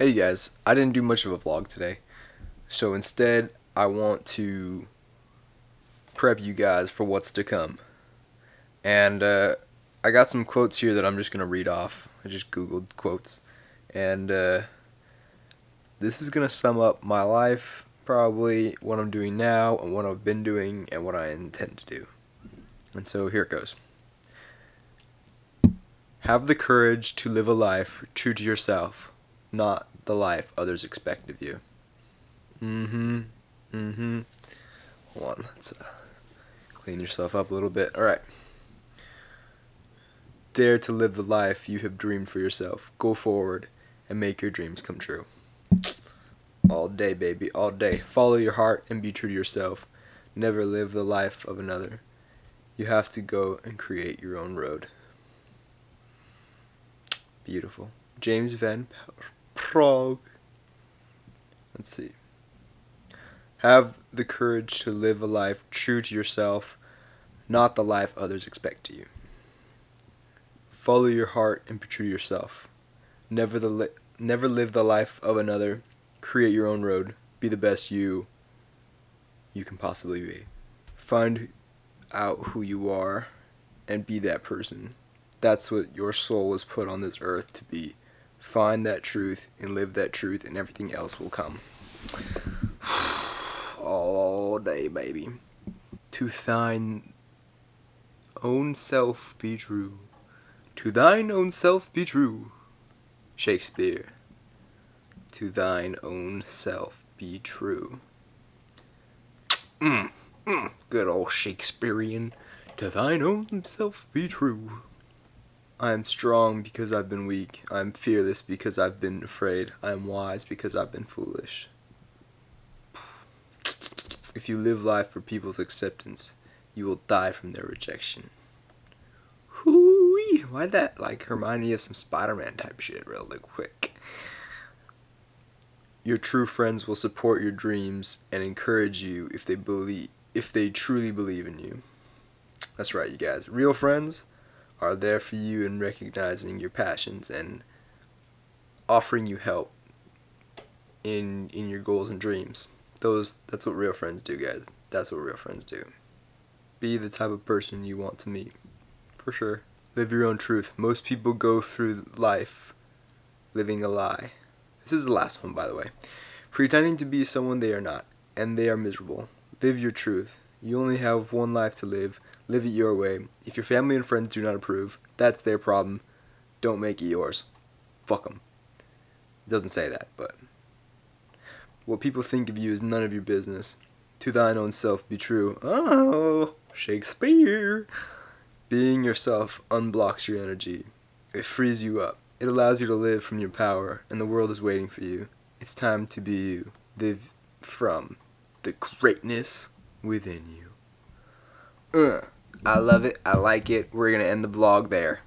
Hey guys, I didn't do much of a vlog today, so instead I want to prep you guys for what's to come. And I got some quotes here that I'm just going to read off. I just googled quotes. And this is going to sum up my life, probably what I'm doing now and what I've been doing and what I intend to do. And so here it goes. Have the courage to live a life true to yourself, not the life others expect of you. Hold on, let's clean yourself up a little bit. Alright. Dare to live the life you have dreamed for yourself. Go forward and make your dreams come true. All day, baby, all day. Follow your heart and be true to yourself. Never live the life of another. You have to go and create your own road. Beautiful. James Van Prague. Let's see. Have the courage to live a life true to yourself, not the life others expect of you. Follow your heart and be true to yourself. Never live the life of another. Create your own road. Be the best you can possibly be. Find out who you are and be that person. That's what your soul was put on this earth to be. Find that truth and live that truth, and everything else will come. All day, baby. To thine own self be true. To thine own self be true. Shakespeare. To thine own self be true. Good old Shakespearean. To thine own self be true. I am strong because I've been weak. I am fearless because I've been afraid. I am wise because I've been foolish. If you live life for people's acceptance, you will die from their rejection. Hoo-wee! Why'd that remind me of some Spider-Man type shit real quick? Your true friends will support your dreams and encourage you if they truly believe in you. That's right, you guys. Real friends are there for you in recognizing your passions and offering you help in your goals and dreams. That's what real friends do, guys. That's what real friends do. Be the type of person you want to meet. For sure. Live your own truth. Most people go through life living a lie. This is the last one, by the way. Pretending to be someone they are not, and they are miserable. Live your truth. You only have one life to live. Live it your way. If your family and friends do not approve, that's their problem. Don't make it yours. Fuck them. It doesn't say that, but what people think of you is none of your business. To thine own self be true. Oh, Shakespeare. Being yourself unblocks your energy. It frees you up. It allows you to live from your power, and the world is waiting for you. It's time to be you. Live from the greatness within you. I love it. I like it. We're going to end the vlog there.